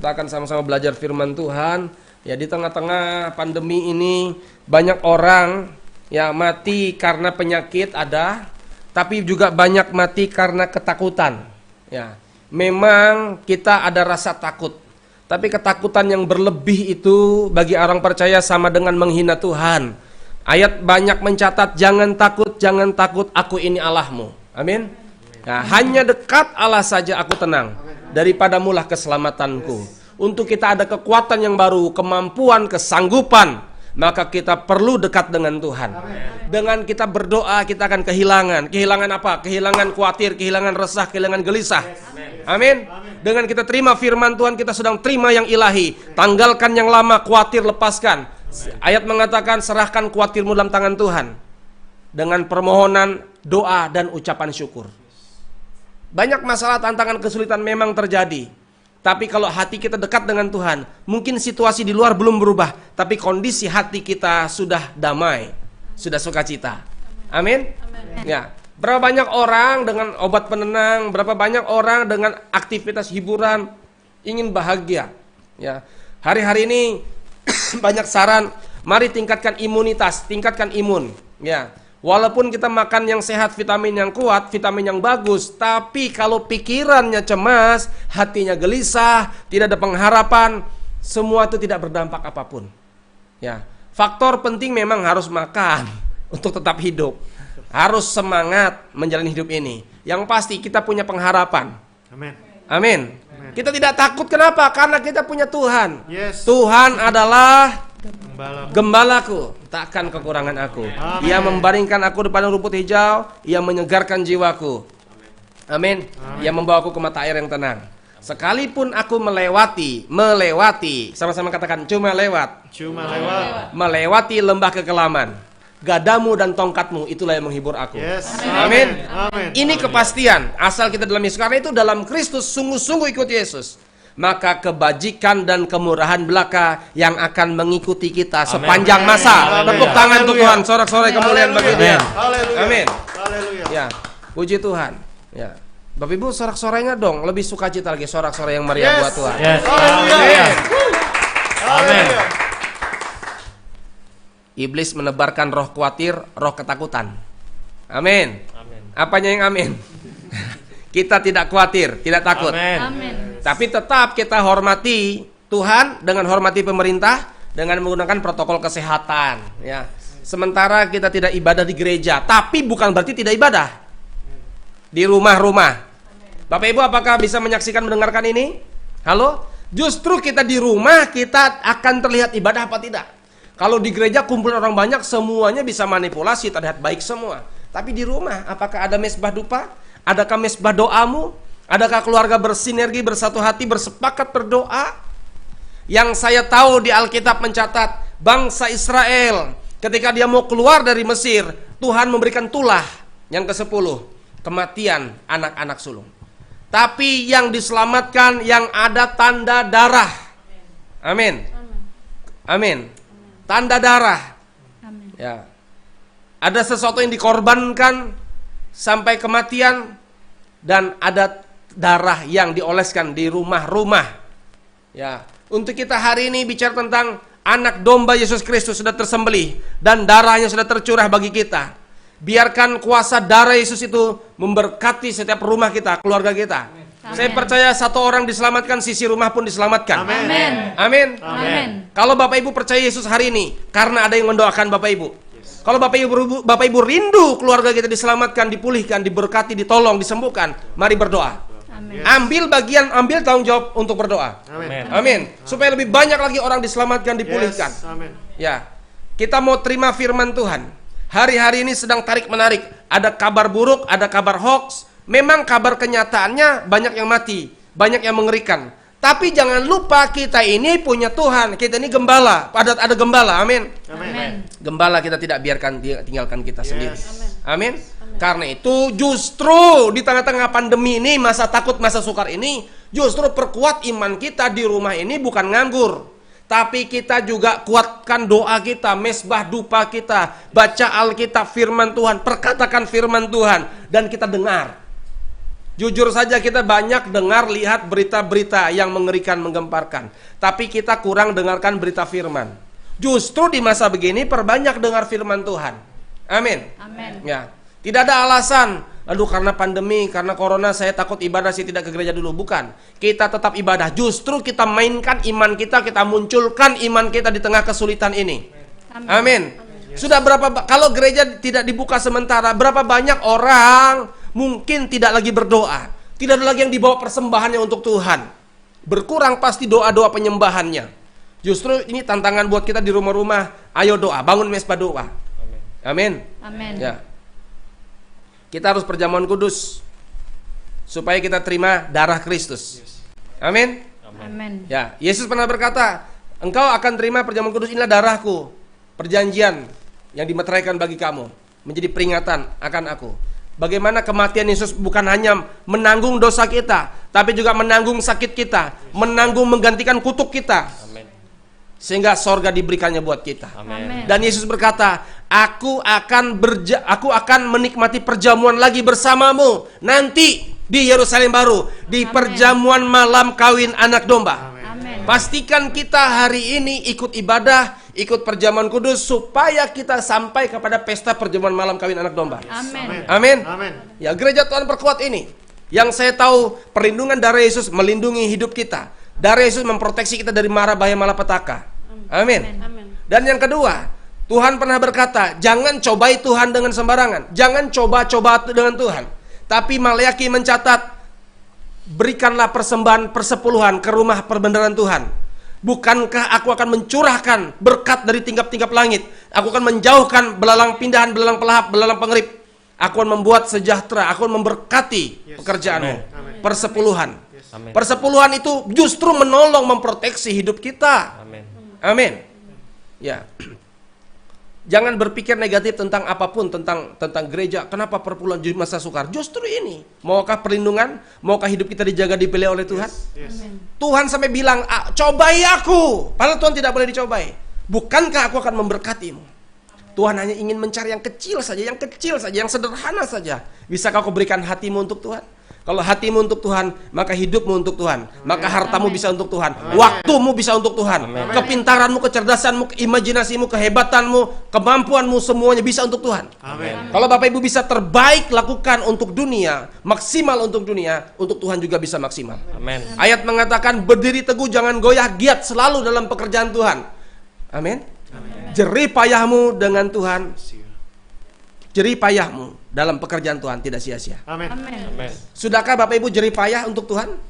Kita akan sama-sama belajar firman Tuhan. Ya, di tengah-tengah pandemi ini banyak orang ya mati karena penyakit ada, tapi juga banyak mati karena ketakutan. Ya, memang kita ada rasa takut. Tapi ketakutan yang berlebih itu bagi orang percaya sama dengan menghina Tuhan. Ayat banyak mencatat, jangan takut, aku ini Allahmu. Amin. Nah, hanya dekat Allah saja aku tenang. Daripadamulah keselamatanku. Untuk kita ada kekuatan yang baru, kemampuan, kesanggupan, maka kita perlu dekat dengan Tuhan. Dengan kita berdoa, kita akan kehilangan. Kehilangan apa? Kehilangan khawatir, kehilangan resah, kehilangan gelisah. Amin. Dengan kita terima firman Tuhan, kita sedang terima yang ilahi. Tanggalkan yang lama, khawatir lepaskan. Ayat mengatakan, serahkan khawatirmu dalam tangan Tuhan. Dengan permohonan, doa, dan ucapan syukur. Banyak masalah, tantangan, kesulitan memang terjadi. Tapi kalau hati kita dekat dengan Tuhan, mungkin situasi di luar belum berubah, tapi kondisi hati kita sudah damai, sudah sukacita. Amin. Ya. Berapa banyak orang dengan obat penenang, berapa banyak orang dengan aktivitas hiburan ingin bahagia. Ya. Hari-hari ini banyak saran, mari tingkatkan imunitas, tingkatkan imun. Ya. Walaupun kita makan yang sehat, vitamin yang kuat, vitamin yang bagus, tapi kalau pikirannya cemas, hatinya gelisah, tidak ada pengharapan, semua itu tidak berdampak apapun. Ya. Faktor penting memang harus makan untuk tetap hidup. Harus semangat menjalani hidup ini. Yang pasti kita punya pengharapan. Amin. Amin. Kita tidak takut, kenapa? Karena kita punya Tuhan. Yes. Tuhan adalah Gembala. gembalaku, takkan kekurangan aku. Amin. Ia membaringkan aku di padang rumput hijau, ia menyegarkan jiwaku. Amin. Ia membawaku ke mata air yang tenang. Sekalipun aku melewati, sama-sama katakan cuma lewat. Melewati lembah kekelaman, gadamu dan tongkatmu itulah yang menghibur aku. Yes. Amin. Amin. Ini kepastian asal kita dalam Yesus. Karena itu dalam Kristus sungguh-sungguh ikut Yesus, maka kebajikan dan kemurahan belaka yang akan mengikuti kita sepanjang masa. Tepuk tangan untuk Tuhan, sorak-sorai kemuliaan bagi Dia. Amin. Ya, puji Tuhan. Ya, Bapak Ibu sorak-sorainya dong, lebih sukacita lagi sorak-sorai yang meriah buat Tuhan. Yes. Amin. Amin. Iblis menebarkan roh khawatir, roh ketakutan. Amin. Apanya yang amin? Kita tidak khawatir, tidak takut. Amin. Tapi tetap kita hormati Tuhan dengan hormati pemerintah dengan menggunakan protokol kesehatan. Ya. Sementara kita tidak ibadah di gereja, tapi bukan berarti tidak ibadah di rumah-rumah. Bapak Ibu, apakah bisa menyaksikan mendengarkan ini? Halo? Justru kita di rumah kita akan terlihat ibadah apa tidak? Kalau di gereja kumpulan orang banyak, semuanya bisa manipulasi, terlihat baik semua. Tapi di rumah, apakah ada mesbah dupa? Adakah mesbah doamu? Adakah keluarga bersinergi, bersatu hati, bersepakat berdoa? Yang saya tahu di Alkitab mencatat, bangsa Israel ketika dia mau keluar dari Mesir, Tuhan memberikan tulah yang ke-10, kematian anak-anak sulung. Tapi yang diselamatkan yang ada tanda darah. Amin. Amin. Tanda darah. Amin. Ya. Ada sesuatu yang dikorbankan sampai kematian, dan ada darah yang dioleskan di rumah-rumah. Ya. Untuk kita hari ini bicara tentang anak domba Yesus Kristus sudah tersembelih dan darahnya sudah tercurah bagi kita. Biarkan kuasa darah Yesus itu memberkati setiap rumah kita, keluarga kita. Amin. Saya percaya satu orang diselamatkan, sisi rumah pun diselamatkan. Amin. Amin. Amin. Kalau Bapak Ibu percaya Yesus hari ini, karena ada yang mendoakan Bapak Ibu. Kalau Bapak Ibu rindu keluarga kita diselamatkan, dipulihkan, diberkati, ditolong, disembuhkan, mari berdoa. Amin. Ambil bagian, ambil tanggung jawab untuk berdoa. Amin. Amin. Supaya lebih banyak lagi orang diselamatkan, dipulihkan. Yes. Amin. Ya, kita mau terima firman Tuhan. Hari-hari ini sedang tarik-menarik. Ada kabar buruk, ada kabar hoax. Memang kabar kenyataannya banyak yang mati, banyak yang mengerikan. Tapi jangan lupa kita ini punya Tuhan. Kita ini gembala. Ada gembala. Amin. Amin. Gembala kita tidak biarkan dia tinggalkan kita sendiri. Yes. Amin. Karena itu justru di tengah-tengah pandemi ini, masa takut, masa sukar ini, justru perkuat iman kita di rumah ini bukan nganggur. Tapi kita juga kuatkan doa kita, mesbah dupa kita, baca Alkitab, firman Tuhan, perkatakan firman Tuhan, dan kita dengar. Jujur saja kita banyak dengar lihat berita-berita yang mengerikan, menggemparkan. Tapi kita kurang dengarkan berita firman. Justru di masa begini perbanyak dengar firman Tuhan. Amin. Amin. Ya. Tidak ada alasan, aduh karena pandemi, karena corona saya takut ibadah, saya tidak ke gereja dulu. Bukan. Kita tetap ibadah. Justru kita mainkan iman kita munculkan iman kita di tengah kesulitan ini. Amin. Sudah berapa, kalau gereja tidak dibuka sementara, berapa banyak orang mungkin tidak lagi berdoa. Tidak ada lagi yang dibawa persembahannya untuk Tuhan. Berkurang pasti doa-doa penyembahannya. Justru ini tantangan buat kita di rumah-rumah. Ayo doa, bangun mesbah doa. Amin. Amin. Ya. Kita harus perjamuan kudus supaya kita terima darah Kristus. Amin. Amin. Ya, Yesus pernah berkata, engkau akan terima perjamuan kudus, inilah darahku, perjanjian yang dimeteraikan bagi kamu, menjadi peringatan akan aku. Bagaimana kematian Yesus bukan hanya menanggung dosa kita, tapi juga menanggung sakit kita, menanggung menggantikan kutuk kita. Amin. Sehingga sorga diberikannya buat kita. Amin. Dan Yesus berkata, aku akan menikmati perjamuan lagi bersamamu nanti di Yerusalem baru, di perjamuan malam kawin anak domba. Amin. Pastikan kita hari ini ikut ibadah, ikut perjamuan kudus supaya kita sampai kepada pesta perjamuan malam kawin anak domba. Amin. Amin. Amin. Ya, gereja Tuhan perkuat ini. Yang saya tahu, perlindungan darah Yesus melindungi hidup kita. Darah Yesus memproteksi kita dari mara bahaya malapetaka. Amin. Dan yang kedua, Tuhan pernah berkata, jangan cobai Tuhan dengan sembarangan. Jangan coba-coba dengan Tuhan. Tapi Maleaki mencatat, berikanlah persembahan persepuluhan ke rumah perbendaharaan Tuhan. Bukankah aku akan mencurahkan berkat dari tingkap-tingkap langit? Aku akan menjauhkan belalang pindahan, belalang pelahap, belalang pengerip. Aku akan membuat sejahtera, aku akan memberkati pekerjaanmu. Amin. Persepuluhan. Amin. Persepuluhan itu justru menolong memproteksi hidup kita. Amin. Amin. Ya. Jangan berpikir negatif tentang apapun, tentang gereja. Kenapa perpuluhan di masa sukar? Justru ini. Maukah perlindungan? Maukah hidup kita dijaga, dipilih oleh Tuhan? Yes. Tuhan sampai bilang, cobai aku. Padahal Tuhan tidak boleh dicobai. Bukankah aku akan memberkatimu? Tuhan hanya ingin mencari yang kecil saja, yang sederhana saja. Bisakah kau berikan hatimu untuk Tuhan? Kalau hatimu untuk Tuhan, maka hidupmu untuk Tuhan. Maka hartamu bisa untuk Tuhan. Waktumu bisa untuk Tuhan. Kepintaranmu, kecerdasanmu, imajinasimu, kehebatanmu, kemampuanmu, semuanya bisa untuk Tuhan. Amin. Kalau Bapak Ibu bisa terbaik lakukan untuk dunia, maksimal untuk dunia, untuk Tuhan juga bisa maksimal. Amin. Ayat mengatakan, berdiri teguh, jangan goyah, giat selalu dalam pekerjaan Tuhan. Amin. Jerih payahmu dengan Tuhan. Jerih payahmu dalam pekerjaan Tuhan tidak sia-sia. Amin. Amin. Sudahkah Bapak Ibu jerih payah untuk Tuhan?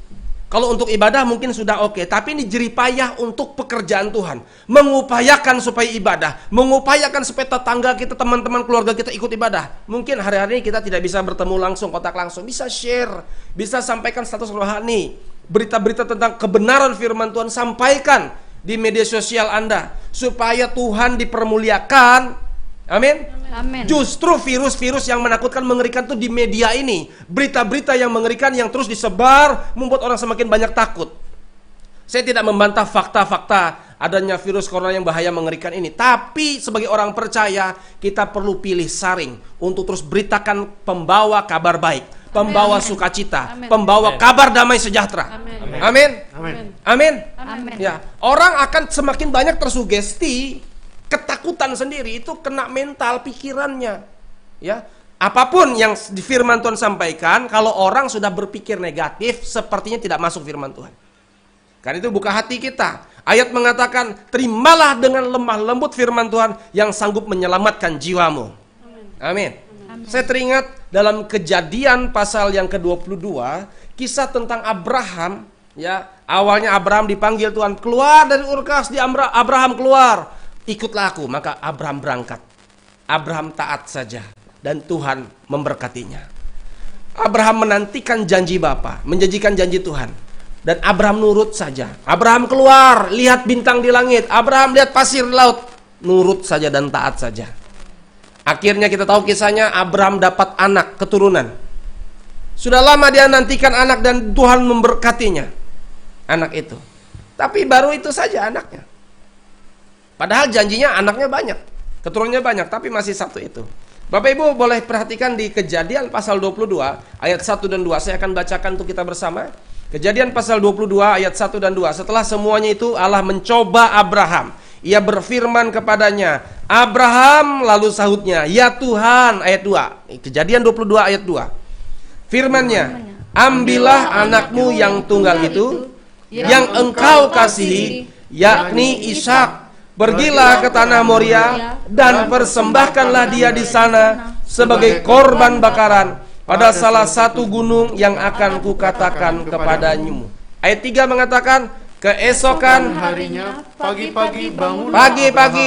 Kalau untuk ibadah mungkin sudah oke, tapi ini jerih payah untuk pekerjaan Tuhan. Mengupayakan supaya ibadah, mengupayakan supaya tetangga kita, teman-teman keluarga kita ikut ibadah. Mungkin hari-hari ini kita tidak bisa bertemu langsung, kontak langsung, bisa share, bisa sampaikan status rohani, berita-berita tentang kebenaran firman Tuhan, sampaikan di media sosial Anda supaya Tuhan dipermuliakan. Amin. Amin. Justru virus-virus yang menakutkan, mengerikan itu di media ini. Berita-berita yang mengerikan yang terus disebar membuat orang semakin banyak takut. Saya tidak membantah fakta-fakta adanya virus corona yang bahaya mengerikan ini. Tapi sebagai orang percaya, kita perlu pilih saring untuk terus beritakan pembawa kabar baik, pembawa sukacita, pembawa kabar damai sejahtera. Amin. Amin. Amin. Amin. Amin. Ya, orang akan semakin banyak tersugesti. Ketakutan sendiri itu kena mental pikirannya. Ya, apapun yang di firman Tuhan sampaikan, kalau orang sudah berpikir negatif, sepertinya tidak masuk firman Tuhan. Karena itu buka hati kita. Ayat mengatakan, terimalah dengan lemah lembut firman Tuhan yang sanggup menyelamatkan jiwamu. Amin. Saya teringat dalam Kejadian pasal yang ke-22, kisah tentang Abraham. Ya, awalnya Abraham dipanggil Tuhan, keluar dari Ur Kasdi. Abraham keluar. Ikutlah aku, maka Abraham berangkat. Abraham taat saja dan Tuhan memberkatinya. Abraham menantikan janji Bapa, menjanjikan janji Tuhan, dan Abraham nurut saja. Abraham keluar, lihat bintang di langit. Abraham lihat pasir di laut, nurut saja dan taat saja. Akhirnya kita tahu kisahnya, Abraham dapat anak keturunan. Sudah lama dia nantikan anak dan Tuhan memberkatinya, anak itu. Tapi baru itu saja anaknya. Padahal janjinya anaknya banyak, keturunannya banyak, tapi masih satu itu. Bapak Ibu boleh perhatikan di Kejadian pasal 22 ayat 1 dan 2. Saya akan bacakan untuk kita bersama. Kejadian pasal 22 ayat 1 dan 2. Setelah semuanya itu Allah mencoba Abraham. Ia berfirman kepadanya, Abraham, lalu sahutnya, ya Tuhan, ayat 2. Kejadian 22 ayat 2. Firman-Nya, ambillah anakmu yang tunggal itu, yang engkau kasihi, yakni Ishak. Pergilah ke tanah Moria dan persembahkanlah dia di sana sebagai korban bakaran pada salah satu gunung yang akan kukatakan kepadamu. Ayat 3 mengatakan, keesokan harinya pagi-pagi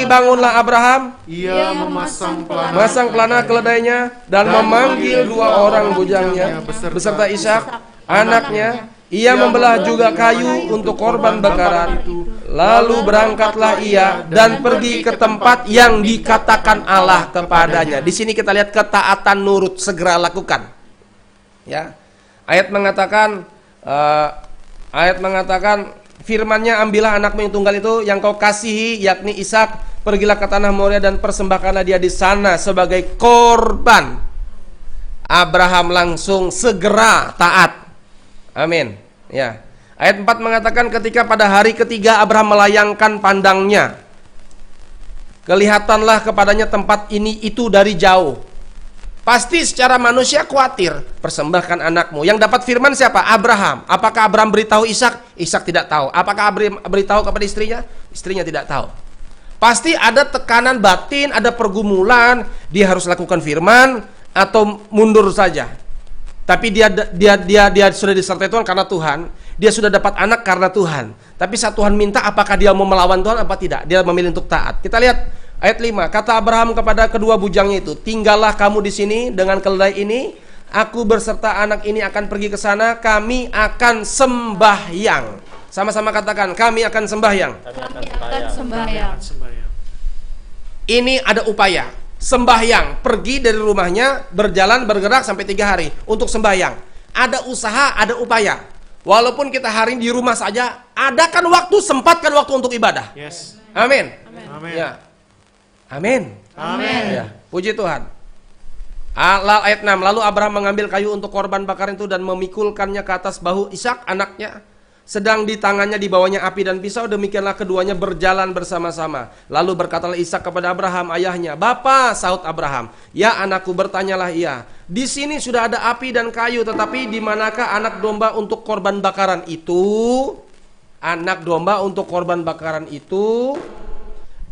bangunlah Abraham, ia memasang pelana keledainya dan memanggil 2 orang bujangnya beserta Ishak anaknya. Ia membelah juga kayu untuk korban bakaran. Lalu berangkatlah ia dan pergi ke tempat yang dikatakan Allah kepadanya. Di sini kita lihat ketaatan nurut, segera lakukan. Ya. Ayat mengatakan firman-Nya, ambillah anakmu yang tunggal itu yang kau kasihi, yakni Ishak. Pergilah ke tanah Moria dan persembahkanlah dia di sana sebagai korban. Abraham langsung segera taat. Amin. Ya. Ayat 4 mengatakan ketika pada hari ketiga Abraham melayangkan pandangnya, kelihatanlah kepadanya tempat ini itu dari jauh. Pasti secara manusia khawatir, persembahkan anakmu. Yang dapat firman siapa? Abraham. Apakah Abraham beritahu Ishak? Ishak tidak tahu. Apakah Abraham beritahu kepada istrinya? Istrinya tidak tahu. Pasti ada tekanan batin, ada pergumulan, dia harus lakukan firman atau mundur saja. Tapi dia sudah disertai Tuhan karena Tuhan. Dia sudah dapat anak karena Tuhan. Tapi saat Tuhan minta, apakah dia mau melawan Tuhan apa tidak? Dia memilih untuk taat. Kita lihat ayat 5. Kata Abraham kepada kedua bujangnya itu, tinggallah kamu di sini dengan keledai ini. Aku berserta anak ini akan pergi ke sana. Kami akan sembahyang. Sama-sama katakan, kami akan sembahyang. Kami akan sembahyang. Ini ada upaya. Sembahyang, pergi dari rumahnya, berjalan, bergerak sampai 3 hari untuk sembahyang. Ada usaha, ada upaya. Walaupun kita hari ini di rumah saja, adakan waktu, sempatkan waktu untuk ibadah. Yes. Amin. Amin. Ya. Amin. Amin. Ya. Puji Tuhan. Ayat 6. Lalu Abraham mengambil kayu untuk korban bakaran itu dan memikulkannya ke atas bahu Ishak anaknya. Sedang di tangannya dibawanya api dan pisau, demikianlah keduanya berjalan bersama-sama. Lalu berkatalah Ishak kepada Abraham ayahnya, "Bapa," sahut Abraham. "Ya anakku," bertanyalah ia. "Di sini sudah ada api dan kayu, tetapi di manakah anak domba untuk korban bakaran itu?" Anak domba untuk korban bakaran itu.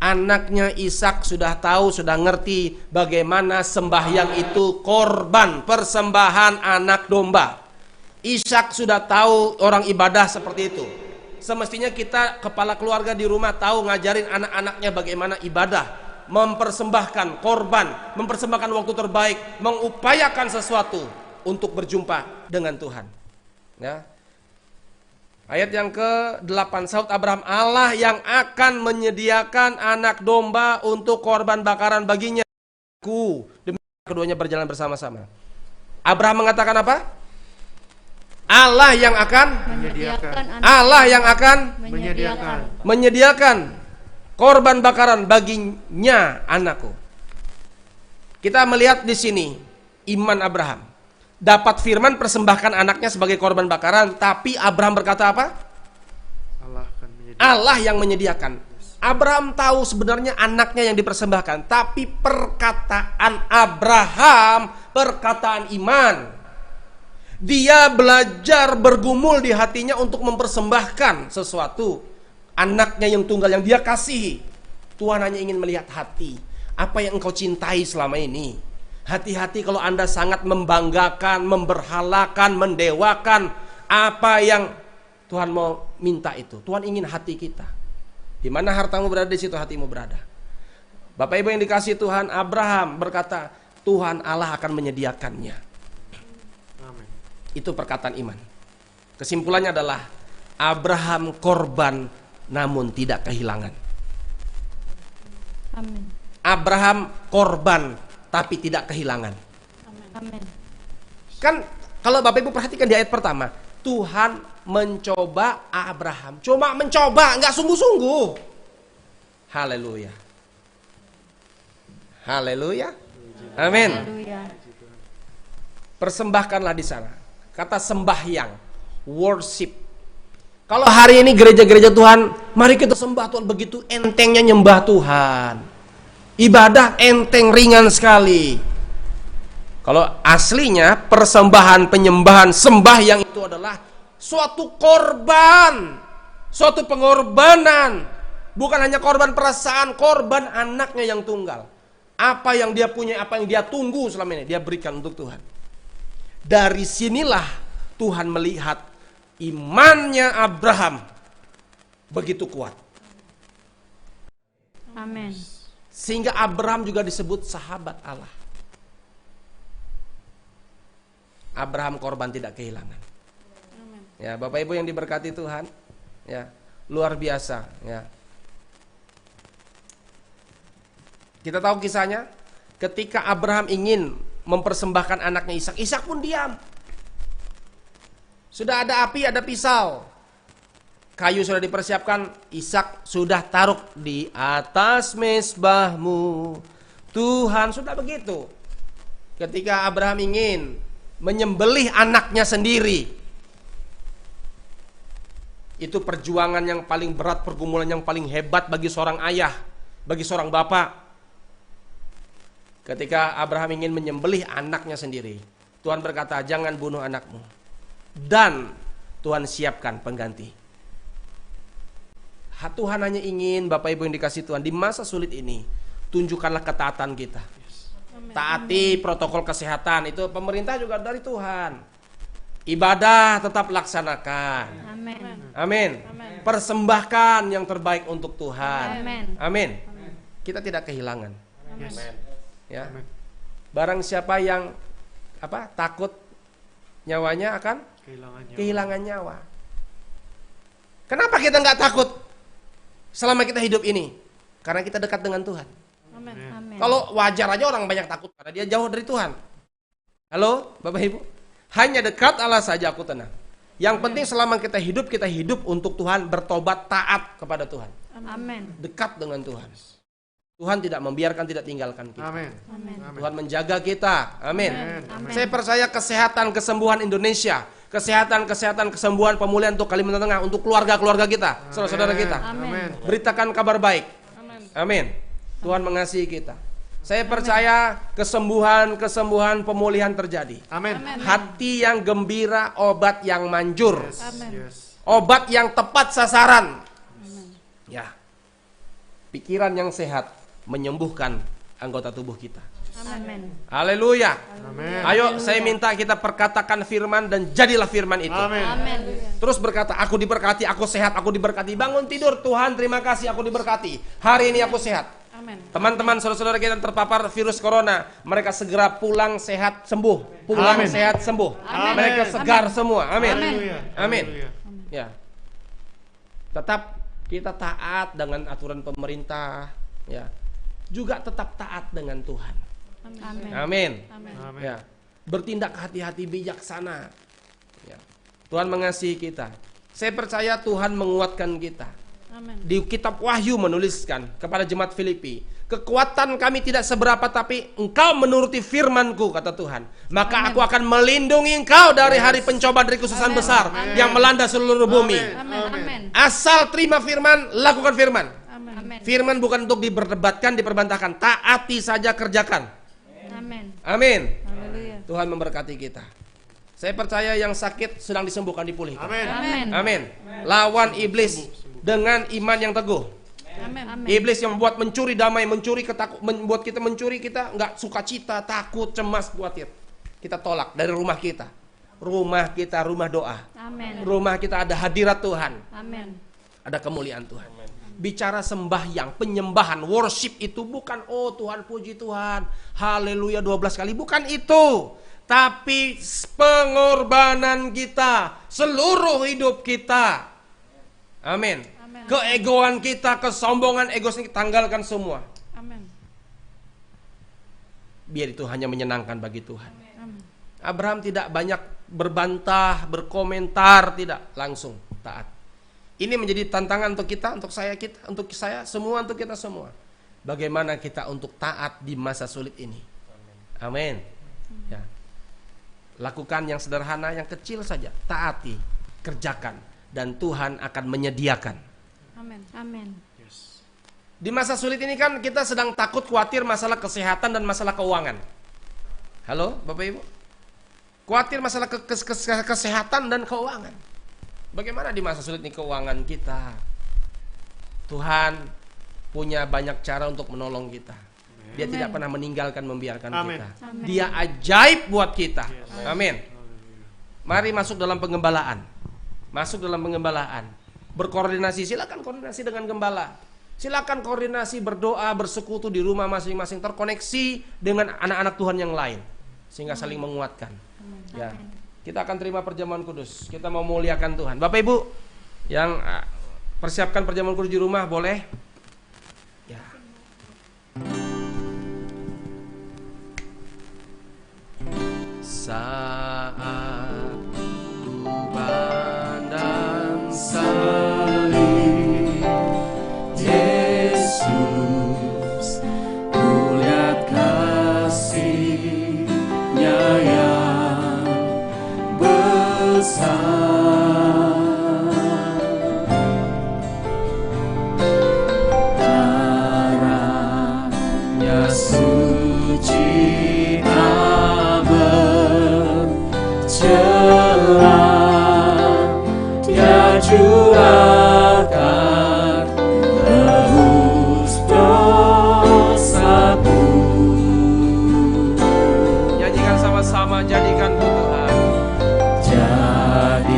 Anaknya Ishak sudah tahu, sudah ngerti bagaimana sembahyang itu korban, persembahan anak domba. Ishak sudah tahu orang ibadah seperti itu. Semestinya kita kepala keluarga di rumah tahu ngajarin anak-anaknya bagaimana ibadah, mempersembahkan korban, mempersembahkan waktu terbaik, mengupayakan sesuatu untuk berjumpa dengan Tuhan. Ya. Ayat yang ke-8, sahut Abraham, "Allah yang akan menyediakan anak domba untuk korban bakaran baginya." Demikian keduanya berjalan bersama-sama. Abraham mengatakan apa? Allah yang akan menyediakan korban bakaran baginya anakku. Kita melihat di sini iman Abraham. Dapat firman persembahkan anaknya sebagai korban bakaran, tapi Abraham berkata apa? Allah yang menyediakan. Abraham tahu sebenarnya anaknya yang dipersembahkan, tapi perkataan Abraham, perkataan iman. Dia belajar bergumul di hatinya untuk mempersembahkan sesuatu. Anaknya yang tunggal yang dia kasihi. Tuhan hanya ingin melihat hati. Apa yang engkau cintai selama ini. Hati-hati kalau Anda sangat membanggakan, memberhalakan, mendewakan apa yang Tuhan mau minta itu. Tuhan ingin hati kita. Di mana hartamu berada, di situ hatimu berada. Bapak Ibu yang dikasihi Tuhan, Abraham berkata, Tuhan Allah akan menyediakannya. Itu perkataan iman. Kesimpulannya adalah Abraham korban namun tidak kehilangan. Amin. Abraham korban tapi tidak kehilangan. Amin. Kan kalau Bapak Ibu perhatikan di ayat pertama, Tuhan mencoba Abraham. Cuma mencoba, nggak sungguh-sungguh. Haleluya. Haleluya. Amin. Haleluya. Persembahkanlah di sana. Kata sembahyang, worship. Kalau hari ini gereja-gereja Tuhan, mari kita sembah Tuhan, begitu entengnya nyembah Tuhan. Ibadah enteng, ringan sekali. Kalau aslinya persembahan, penyembahan, sembahyang itu adalah suatu korban, suatu pengorbanan. Bukan hanya korban perasaan, korban anaknya yang tunggal. Apa yang dia punya, apa yang dia tunggu selama ini, dia berikan untuk Tuhan. Dari sinilah Tuhan melihat imannya Abraham begitu kuat. Amin. Sehingga Abraham juga disebut sahabat Allah. Abraham korban tidak kehilangan. Ya, Bapak Ibu yang diberkati Tuhan, ya, luar biasa, ya. Kita tahu kisahnya, ketika Abraham ingin mempersembahkan anaknya Ishak, Ishak pun diam. Sudah ada api, ada pisau. Kayu sudah dipersiapkan, Ishak sudah taruh di atas mezbahmu. Tuhan sudah begitu. Ketika Abraham ingin menyembelih anaknya sendiri, itu perjuangan yang paling berat, pergumulan yang paling hebat bagi seorang ayah, bagi seorang bapak. Ketika Abraham ingin menyembelih anaknya sendiri, Tuhan berkata, jangan bunuh anakmu. Dan Tuhan siapkan pengganti. Tuhan hanya ingin, Bapak Ibu yang dikasih Tuhan, di masa sulit ini, tunjukkanlah ketaatan kita. Taati protokol kesehatan, itu pemerintah juga dari Tuhan. Ibadah tetap laksanakan. Amin. Amin. Persembahkan yang terbaik untuk Tuhan. Amin. Amin. Kita tidak kehilangan. Yes. Ya. Amin. Barang siapa yang takut nyawanya akan kehilangan nyawa. Kenapa kita nggak takut selama kita hidup ini? Karena kita dekat dengan Tuhan. Amin. Amin. Kalau wajar aja orang banyak takut karena dia jauh dari Tuhan. Halo, Bapak Ibu. Hanya dekat Allah saja aku tenang. Yang penting selama kita hidup untuk Tuhan, bertobat, taat kepada Tuhan. Amin. Dekat dengan Tuhan. Tuhan tidak membiarkan, tidak tinggalkan kita. Amin. Amin. Tuhan menjaga kita. Amin. Amin. Saya percaya kesehatan, kesembuhan Indonesia, kesehatan, kesembuhan, pemulihan untuk Kalimantan Tengah, untuk keluarga-keluarga kita, saudara-saudara kita. Amin. Beritakan kabar baik. Amin. Tuhan mengasihi kita. Saya percaya kesembuhan, pemulihan terjadi. Amin. Hati yang gembira, obat yang manjur. Amin. Yes. Obat yang tepat sasaran. Ya. Pikiran yang sehat menyembuhkan anggota tubuh kita. Amin. Haleluya. Amin. Ayo saya minta kita perkatakan firman dan jadilah firman itu. Amin. Amin. Terus berkata, aku diberkati, aku sehat, aku diberkati. Bangun tidur, Tuhan terima kasih aku diberkati. Hari ini aku sehat. Amin. Teman-teman, saudara-saudara kita yang terpapar virus corona, mereka segera pulang sehat sembuh. Pulang Amin. sehat sembuh. Amin. Mereka segar semua. Amin. Haleluya. Amin. Haleluya. Ya. Tetap kita taat dengan aturan pemerintah, ya. Juga tetap taat dengan Tuhan. Amin. Amin. Amin. Amin. Ya. Bertindak hati-hati bijaksana. Ya. Tuhan mengasihi kita. Saya percaya Tuhan menguatkan kita. Amin. Di kitab Wahyu menuliskan kepada jemaat Filipi, kekuatan kami tidak seberapa, tapi engkau menuruti firman-Ku, kata Tuhan. Maka Amin. aku akan melindungi engkau dari hari pencobaan, dari kesusahan Amin. besar Amin. yang melanda seluruh bumi. Amin. Amin. Asal terima firman, lakukan firman. Amin. Firman bukan untuk diperdebatkan, diperbantahkan. Taati saja, kerjakan. Amin. Amin. Haleluya. Tuhan memberkati kita. Saya percaya yang sakit sedang disembuhkan, dipulihkan. Amin. Amin. Amin. Lawan iblis dengan iman yang teguh. Amin. Iblis yang membuat mencuri damai, membuat kita mencuri, kita nggak sukacita, takut, cemas, khawatir. Kita tolak dari rumah kita. Rumah kita rumah doa. Amin. Rumah kita ada hadirat Tuhan, Amin. ada kemuliaan Tuhan. Bicara sembahyang, penyembahan, worship itu bukan oh Tuhan, puji Tuhan, haleluya 12 kali, bukan itu. Tapi pengorbanan kita, seluruh hidup kita. Amin. Amin. Keegoan kita, kesombongan, egos ini tanggalkan semua. Amin. Biar itu hanya menyenangkan bagi Tuhan. Amin. Abraham tidak banyak berbantah, berkomentar, tidak, langsung taat. Ini menjadi tantangan untuk kita, untuk saya, semua, untuk kita semua. Bagaimana kita untuk taat di masa sulit ini? Amin. Ya. Lakukan yang sederhana, yang kecil saja. Taati, kerjakan, dan Tuhan akan menyediakan. Amin. Amin. Yes. Di masa sulit ini kan kita sedang takut, khawatir masalah kesehatan dan masalah keuangan. Halo Bapak Ibu? Khawatir masalah kesehatan dan keuangan. Bagaimana di masa sulit ini keuangan kita? Tuhan punya banyak cara untuk menolong kita. Dia Amen. tidak pernah meninggalkan, membiarkan Amen. kita. Amen. Dia ajaib buat kita. Yes. Amin. Mari masuk dalam pengembalaan. Masuk dalam pengembalaan. Berkoordinasi, silakan koordinasi dengan gembala. Silakan koordinasi, berdoa, bersekutu di rumah masing-masing, terkoneksi dengan anak-anak Tuhan yang lain sehingga saling menguatkan. Ya. Kita akan terima perjamuan kudus. Kita mau muliakan Tuhan. Bapak Ibu yang persiapkan perjamuan kudus di rumah boleh? Ya. Saat ku pandang salib Yesus, ku lihat kasih-Nya yang besar. Darahnya suci tak bercelah, Dia curahkan tebus dosaku. Nyanyikan sama-sama, jadikanku Tuhan, jadikanku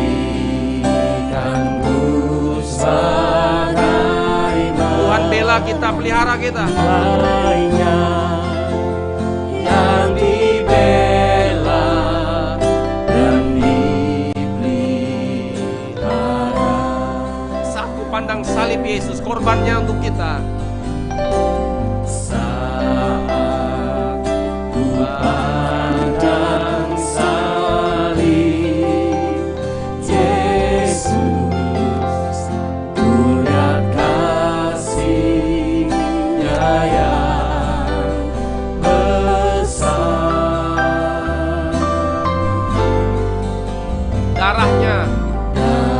sebagai Tuhan bela kita, pelihara kita. Lainnya yang dibela dan dipelihara. Saat ku pandang salib Yesus, korbannya untuk kita. Saat ku pandang salib Yesus, ku lihat kasih-Nya yang besar. Darahnya,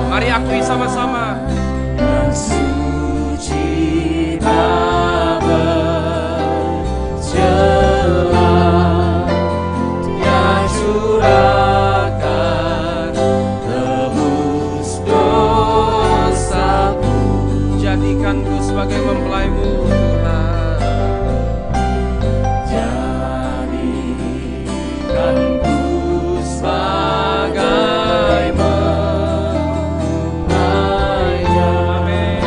mari akui sama-sama. Yang suci tak bercelah, Dia curahkan tebus dosaku. Jadikanku sebagai mempelai-Mu Tuhan, jadikanku sebagai mempelai-Nya. Amin.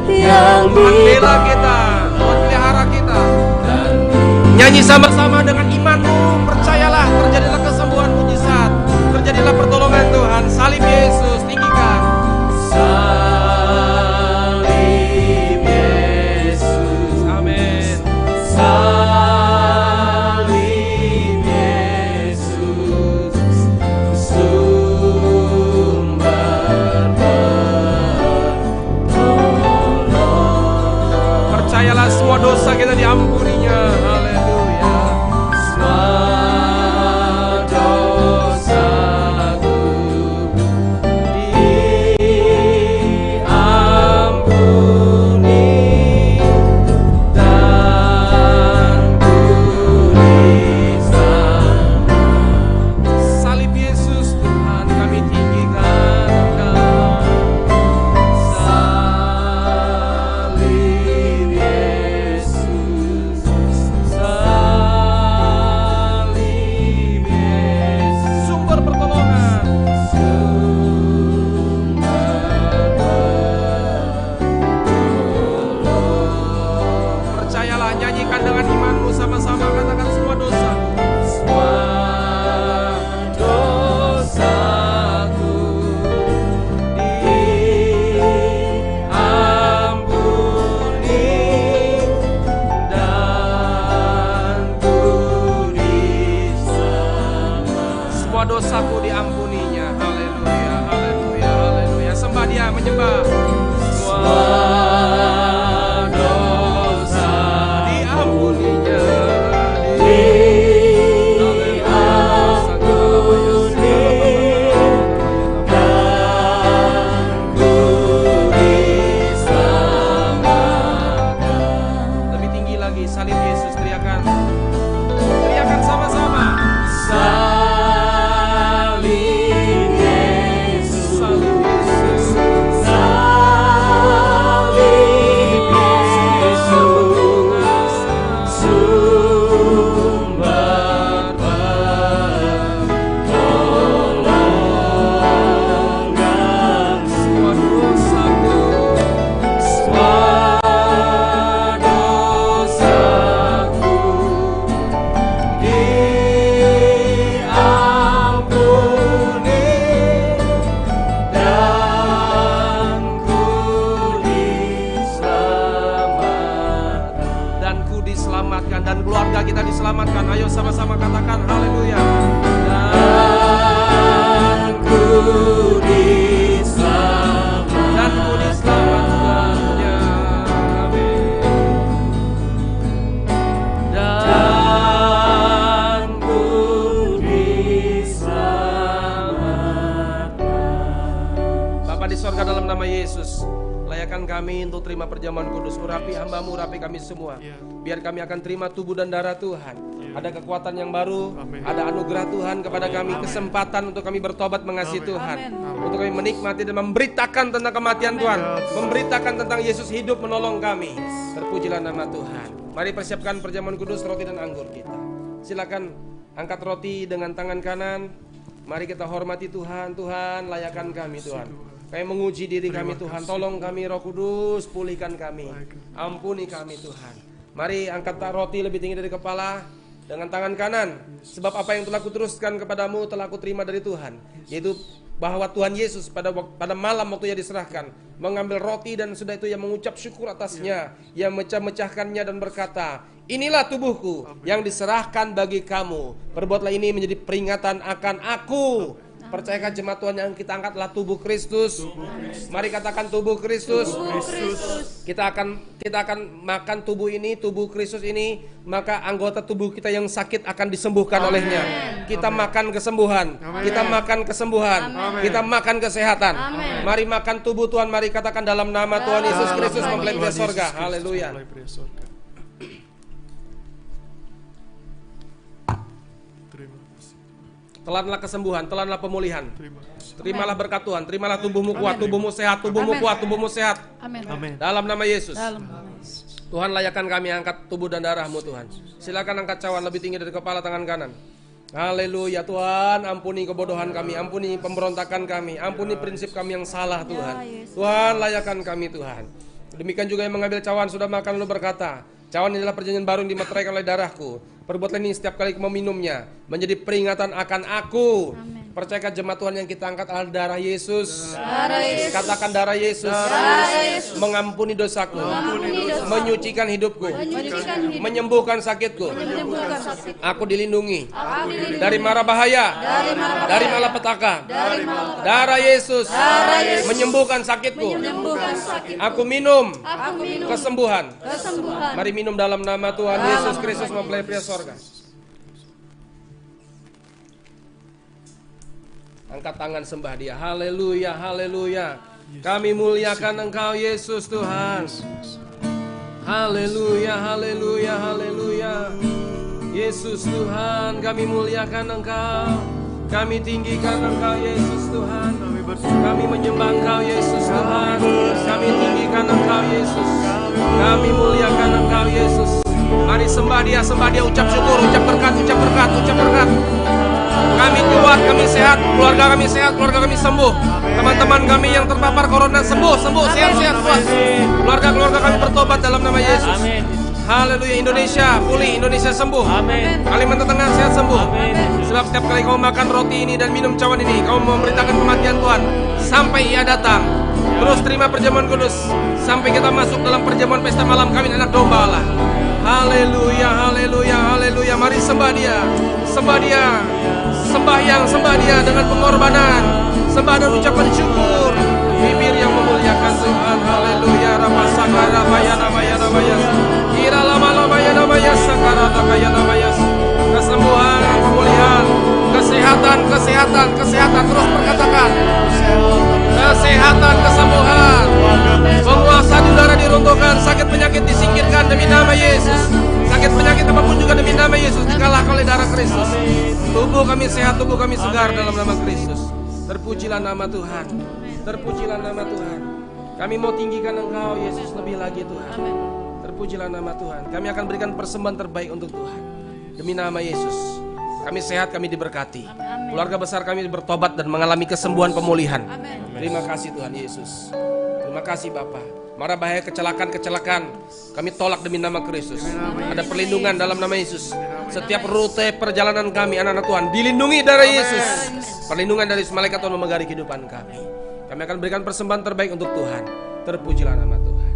Yang bela kita, Tuhan pelihara kita. Nyanyi sama-sama dengan imanmu, percayalah terjadilah kesembuhan mujizat, terjadilah pertolongan Tuhan. Salib Yesus, tinggikan. Salib Yesus, amin. Salib Yesus, sumber pertolongan. Percayalah semua dosa kita diampuninya. Haleluya. Semua dosaku diampuni dan ku disana. Salib Yesus Tuhan kami tinggikan Engkau. Salib Yesus, salib Yesus, sumber pertolongan, percayalah, nyanyikan dengan imanmu sama-sama, katakan semua dosa. Semua dosaku diampuni dan ku disana. Semua dosaku diampuninya. Haleluya, haleluya, haleluya. Sembah Dia, menyembah. Semua dosa diampuninya, diampuni diselamatkan. Ayo sama-sama katakan haleluya. Dan ku diselamatkan. Ya, amin. Dan ku diselamatkan. Bapa di sorga, dalam nama Yesus, layakan kami untuk terima perjamuan kudus. Urapi hamba-Mu, urapi kami semua. Biar kami akan terima tubuh dan darah Tuhan. Ada kekuatan yang baru, ada anugerah Tuhan kepada kami, kesempatan untuk kami bertobat mengasihi Tuhan, untuk kami menikmati dan memberitakan tentang kematian Tuhan, memberitakan tentang Yesus hidup menolong kami. Terpujilah nama Tuhan. Mari persiapkan perjamuan kudus, roti dan anggur kita. Silakan angkat roti dengan tangan kanan. Mari kita hormati Tuhan. Tuhan, layakan kami Tuhan. Kami menguji diri kami Tuhan. Tolong kami Roh Kudus, pulihkan kami, ampuni kami Tuhan. Mari angkat roti lebih tinggi dari kepala dengan tangan kanan. Sebab apa yang telah kuteruskan kepadamu telah kuterima dari Tuhan, yaitu bahwa Tuhan Yesus pada malam waktu ia diserahkan, mengambil roti dan sudah itu ia mengucap syukur atasnya, ia mecah-mecahkannya dan berkata, inilah tubuhku yang diserahkan bagi kamu. Perbuatlah ini menjadi peringatan akan aku. Percayakan jemaat Tuhan, yang kita angkat adalah tubuh Kristus. Mari katakan tubuh Kristus. Kita akan makan tubuh ini, tubuh Kristus ini, maka anggota tubuh kita yang sakit akan disembuhkan olehnya. Kita makan kesembuhan. Kita makan kesembuhan. Kita makan kesehatan. Mari makan tubuh Tuhan. Mari katakan dalam nama Tuhan Yesus Kristus mempelai pria sorga. Haleluya. Telanlah kesembuhan, telanlah pemulihan. Terimalah berkat Tuhan, terimalah tubuhmu kuat, tubuhmu sehat, tubuhmu kuat, tubuhmu sehat. Amin. Dalam nama Yesus. Dalam nama Yesus. Tuhan, layakan kami angkat tubuh dan darah-Mu Tuhan. Silakan angkat cawan lebih tinggi dari kepala, tangan kanan. Haleluya Tuhan, ampuni kebodohan kami, ampuni pemberontakan kami, ampuni prinsip kami yang salah Tuhan. Tuhan, layakan kami Tuhan. Demikian juga yang mengambil cawan sudah makan lalu berkata, cawan inilah perjanjian baru yang dimeteraikan oleh darahku. Perbuatlah ini setiap kali meminumnya, menjadi peringatan akan aku. Amin. Percayakan jemaat Tuhan, yang kita angkat adalah darah Yesus. Darah Yesus. Katakan darah Yesus. Darah Yesus. Mengampuni dosaku, Mengampuni dosa. menyucikan hidupku, Menyucikan hidup. menyembuhkan sakitku. Menyembuhkan sakit. Aku dilindungi Aku dilindungi dari mara bahaya, dari malapetaka. dari malapetaka. Darah Yesus, Darah Yesus. menyembuhkan sakitku. Menyembuhkan sakit. Aku minum Aku minum kesembuhan. kesembuhan. Mari minum dalam nama Tuhan Yesus Kristus mempelai pria sorga. Angkat tangan sembah Dia. Haleluya, haleluya. Kami muliakan Engkau Yesus Tuhan. Haleluya, haleluya, haleluya. Yesus Tuhan, kami muliakan Engkau. Kami tinggikan Engkau Yesus Tuhan. Kami menyembah Engkau Yesus Tuhan. Kami tinggikan Engkau Yesus. Kami muliakan Engkau Yesus. Mari sembah Dia, ucap syukur, ucap berkat, ucap berkat, ucap berkat. Kami kuat, kami sehat, keluarga kami sehat, keluarga kami sembuh. Teman-teman kami yang terpapar corona sembuh, sehat, kuat. Keluarga kami bertobat dalam nama Yesus. Haleluya. Indonesia pulih, Indonesia sembuh. Kalimantan Tengah sehat sembuh. Sebab setiap kali kau makan roti ini dan minum cawan ini, kau memberitakan kematian Tuhan sampai Ia datang. Terus terima perjamuan kudus sampai kita masuk dalam perjamuan pesta malam kami anak domba Allah. Haleluya, haleluya, haleluya. Mari sembah Dia, sembah Dia. Sembah Dia dengan pengorbanan, sembah dan ucapan syukur, bibir yang memuliakan Tuhan. Haleluya. Rapasakara bayana bayana bayas, kira lama bayana bayas, sakara bayana bayas. Kesembuhan, pemulihan, kesehatan. Terus perkatakan, kesehatan, kesembuhan. Penguasa di udara diruntuhkan, sakit penyakit disingkirkan demi nama Yesus. Sakit penyakit apapun juga demi nama Yesus dikalahkan oleh darah Kristus. Tubuh kami sehat, tubuh kami segar dalam nama Kristus. Terpujilah nama Tuhan. Terpujilah nama Tuhan. Kami mau tinggikan Engkau Yesus lebih lagi Tuhan. Terpujilah nama Tuhan. Kami akan berikan persembahan terbaik untuk Tuhan. Demi nama Yesus. Kami sehat, kami diberkati. Keluarga besar kami bertobat dan mengalami kesembuhan pemulihan. Terima kasih Tuhan Yesus. Terima kasih Bapa. Mara bahaya kecelakaan kami tolak demi nama Kristus. Ada perlindungan dalam nama Yesus. Setiap rute perjalanan kami anak-anak Tuhan dilindungi dari Yesus. Perlindungan dari malaikat Tuhan memegari kehidupan kami. Kami akan berikan persembahan terbaik untuk Tuhan. Terpujilah nama Tuhan.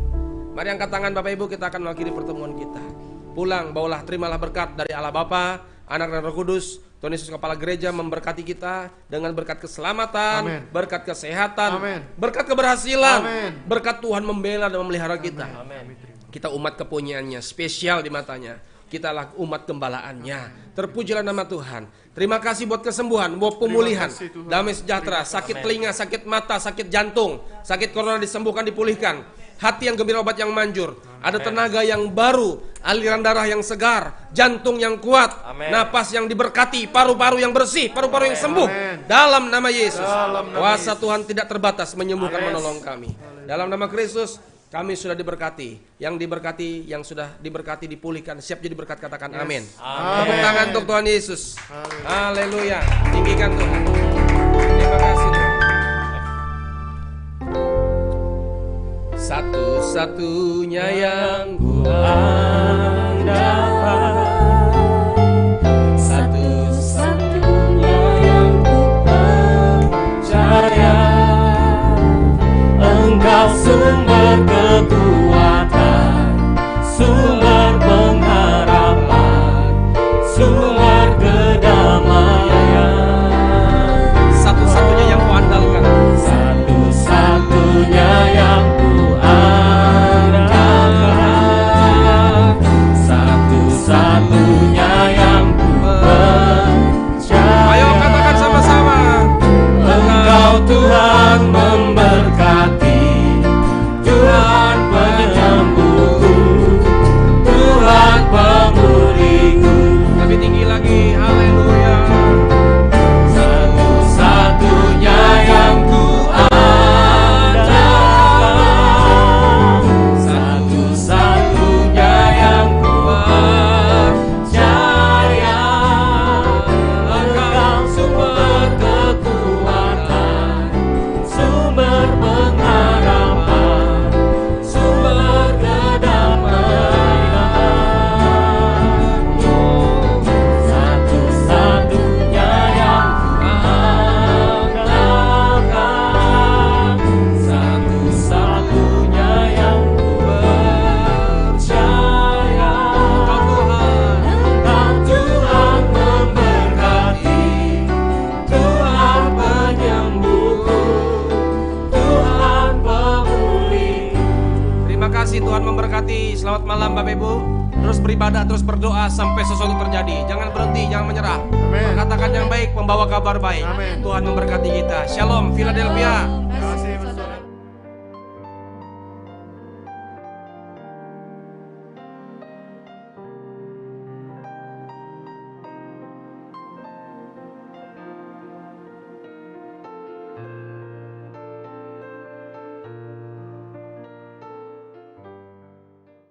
Mari angkat tangan Bapak Ibu, kita akan mengakhiri pertemuan kita. pulang, bawalah terimalah berkat dari Allah Bapa, Anak dan Roh Kudus. Tuhan Yesus Kepala Gereja memberkati kita dengan berkat keselamatan, Amin. berkat kesehatan, Amin. berkat keberhasilan, Amin. berkat Tuhan membela dan memelihara kita. Amin. Kita umat kepunyaannya, spesial di matanya. Kitalah umat gembalaannya. Terpujilah nama Tuhan. Terima kasih buat kesembuhan, buat pemulihan, kasih, Tuhan. damai sejahtera, sakit telinga, sakit mata, sakit jantung, sakit corona disembuhkan, dipulihkan. Hati yang gembira, obat yang manjur. Ada tenaga yang baru, aliran darah yang segar, jantung yang kuat, Amin. napas yang diberkati, paru-paru yang bersih, paru-paru yang sembuh. Amin. Dalam nama Yesus. Dalam nama Kuasa Tuhan tidak terbatas menyembuhkan, Amin. menolong kami. Dalam nama Kristus, kami sudah diberkati. Yang diberkati, yang sudah diberkati, dipulihkan, siap jadi berkat, katakan amin. Tepuk tangan untuk Tuhan Yesus. Haleluya. Tinggikan Tuhan. Terima kasih Tuhan. Satu-satunya yang ku andalkan, Satu-satunya yang ku percaya, Engkau sumber kekuatan, sumber pengharapan, sumber kedamaian. satu-satunya yang ku andalkan. Satu-satunya yang ku andalkan, satu-satunya yang ku percaya. Ayo katakan sama-sama. Engkau Tuhan memberkati, Tuhan penyembuhku, Tuhan pemulihku. Lebih tinggi lagi. Haleluya. Satu-satunya yang ku andalkan, satu-satunya yang ku percaya. Engkau sumber kekuatan, sumber pengharapan, sumber kedamaian. Satu-satunya yang ku andalkan, satu-satunya yang ku percaya. Engkau Tuhan memberkati, Tuhan penyembuhku, Tuhan pemulih. Terima kasih Tuhan memberkati. Selamat malam Bapak Ibu. Terus beribadah, terus berdoa sampai sesuatu terjadi. Jangan berhenti, jangan menyerah. Amin. Katakan yang baik, membawa kabar baik. Amin. Tuhan memberkati kita. Shalom, Philadelphia. Kasih